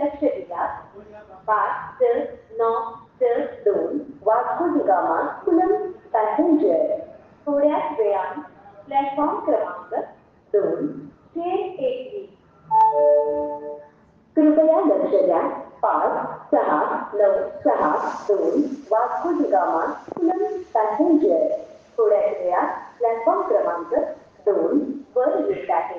लक्ष द्या. 5-9-2 वास्को दी gamma Pullum passenger थोड्याच वेळात प्लॅटफॉर्म क्रमांक 2 ते 1. कृपया लक्ष द्या. 5-6-9-6-2 वास्को दी गामा पुलम पॅसेंजर थोड्याच वेळात प्लॅटफॉर्म क्रमांक 2 वर येत आहे.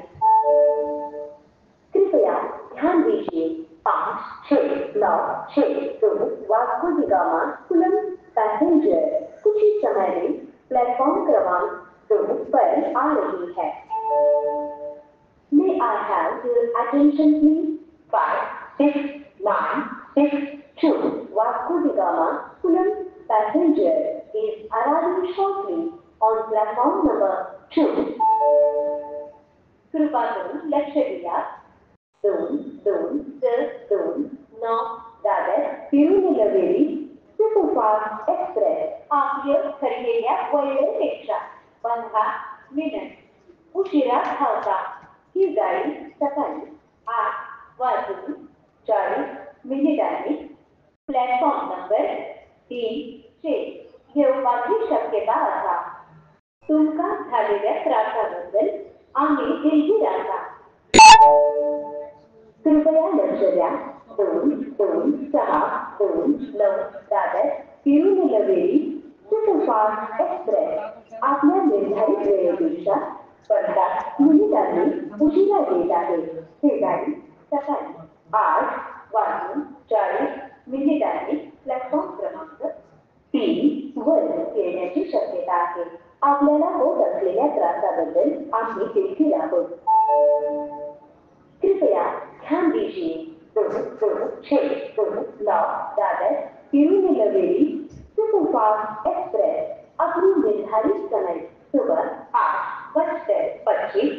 कृपया ध्यान दीजिए. 5-6-9-6-2 वास्को दी गामा पुलम पैसेंजर कुछ ही समय में प्लेटफॉर्म क्रमांक 2 पर आ रही है. May I have your attention please? 5-6-9-6-2 Vasco da Gama Pulam passenger is arriving shortly on platform number 2. कृपा करून लक्ष द्या. 2-2-2-9 दादर तिरुनेलवेली सुपरफास्ट एक्सप्रेस आपल्या ठरलेल्या वेळेपेक्षा 15 मिनिट उशिरा धावता. ही गाडी सकाळी 8:40 प्लॅटफॉर्म नंबर 3 चे येऊबाची शक्यता असा. तुमका झालेल्या त्रासाबद्दल आम्ही दिलगीर आहोत. कृपया लक्ष द्या. 2-2-6-2-9 दादर तिरुनेलवेली सुपरफास्ट एक्सप्रेस आपल्या निर्धारित वेळेपेक्षा 15 मिनिटांनी उशिरा येत आहे. ही गाडी सकाळी 8:40 प्लॅटफॉर्म क्रमांक 3 वर येण्याची शक्यता आहे. आपल्याला होत असलेल्या त्रासाबद्दल आम्ही दिलगीर आहोत. कृपया ध्यान दीजिए. 2-2-6-2-9 दादर तिरुनेलवेली सुपरफास्ट एक्सप्रेस अपनी निर्धारित समय सुबह 8:25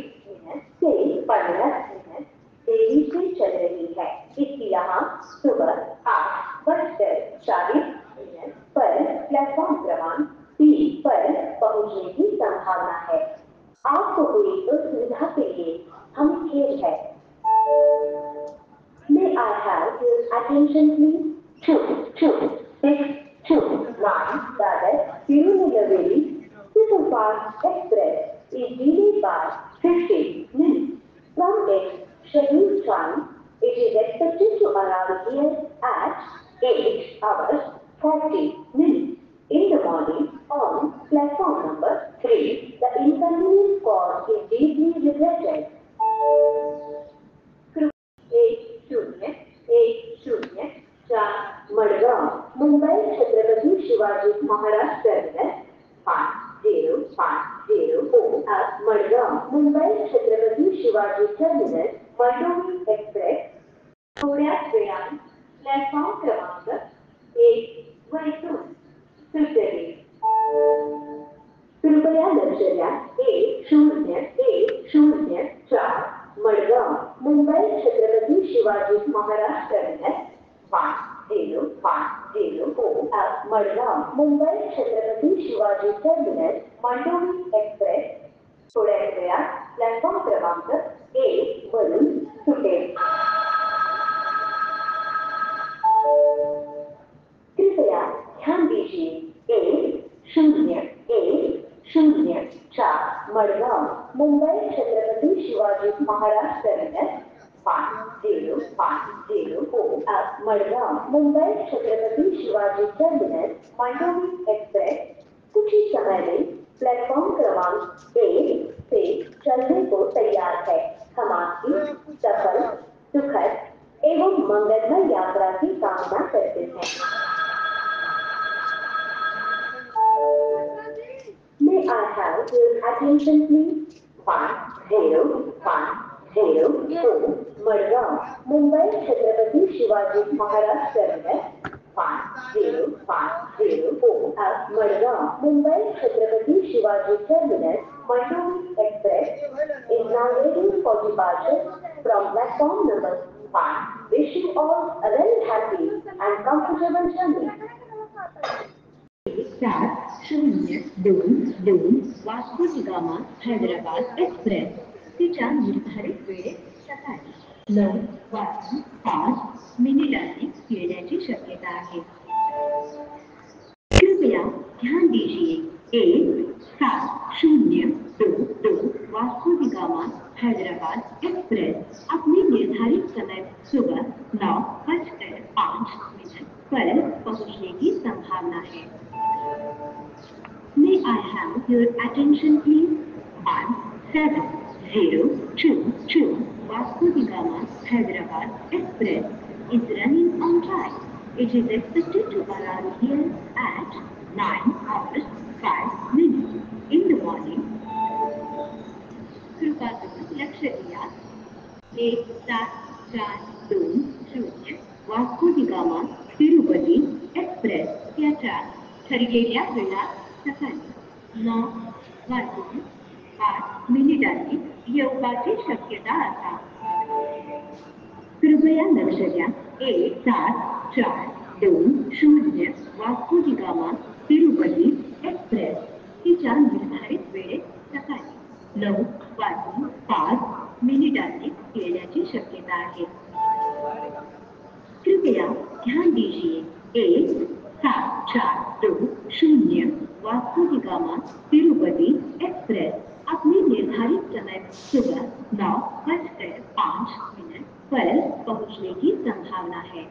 से 15 मिनट देरी से चल रही है. इसकी यहाँ सुबह 8:40 पर प्लेटफॉर्म क्रमांक 3 पर पहुंचने की संभावना है. आपको हुई असुविधा के लिए हम खेद है. May I have your attention please? 2-2-6-2-9 Dadar Tirunelveli Superfast Express is delayed by 50 minutes from its scheduled time. It is expected to arrive here at 8:40 in the morning on platform number 3. The inconvenience caused is deeply regretted. 1014 Madgaon Mumbai Chhatrapati Shivaji Maharaj terminus 5050 Madgaon Mumbai Chhatrapati Shivaji terminus Mandovi express थोड्याच वेळात platform क्रमांक 1 वरतून सुटेल. कृपया लक्ष द्या. 1014 Madgaon Mumbai Chhatrapati Shivaji Maharaj terminus 5050 Madgaon Mumbai Chhatrapati Shivaji terminus Mandovi express थोड्याच वेळात प्लॅटफॉर्म क्रमांक 1 वरून सुटेल. कृपया ध्यान दीजिए. 1014 Madgaon Mumbai Chhatrapati Shivaji Maharaj terminus 5050 Madgaon Mumbai Chhatrapati Shivaji terminus Mandovi express कुछ ही समय में प्लेटफॉर्म क्रमांक 1 से चलने को तैयार है. हम आपकी सफल सुखद एवं मंगलमय यात्रा की कामना करते हैं. May I have your attention please? 1014 Madgaon Mumbai Chhatrapati Shivaji Maharaj terminus 5050 Madgaon Mumbai Chhatrapati Shivaji terminus Mandovi express is now waiting for departure from platform number 1. Wish you all a very happy and comfortable journey. 7022 Vasco the gamma Hyderabad express तिच्या निर्धारित वेळेत सकाळी 9:05 सुबह 9:05 पर पहुंचने की संभावना है। May I have your attention please? 1702 Vasco da Gama Hyderabad Express is running on time. It is expected to arrive here at 9:05 in the morning. कृपा करून लक्ष द्या। 1742 वास्को दी गामा तिरुपती एक्सप्रेस यात्रा ठरलेल्या वेळात सकाळी 9:05 येऊबाची शक्यता असा। कृपया लक्ष द्या। 1742 वास्को दी गामा तिरुपती एक्सप्रेस तिच्या निर्धारित वेळेत सकाळी 9:05 येण्याची शक्यता आहे। कृपया ध्यान दीजिए। 1742 वास्को दी गामा तिरुपति एक्सप्रेस अपने निर्धारित समय सुबह 9:05 पर पहुंचने की संभावना है।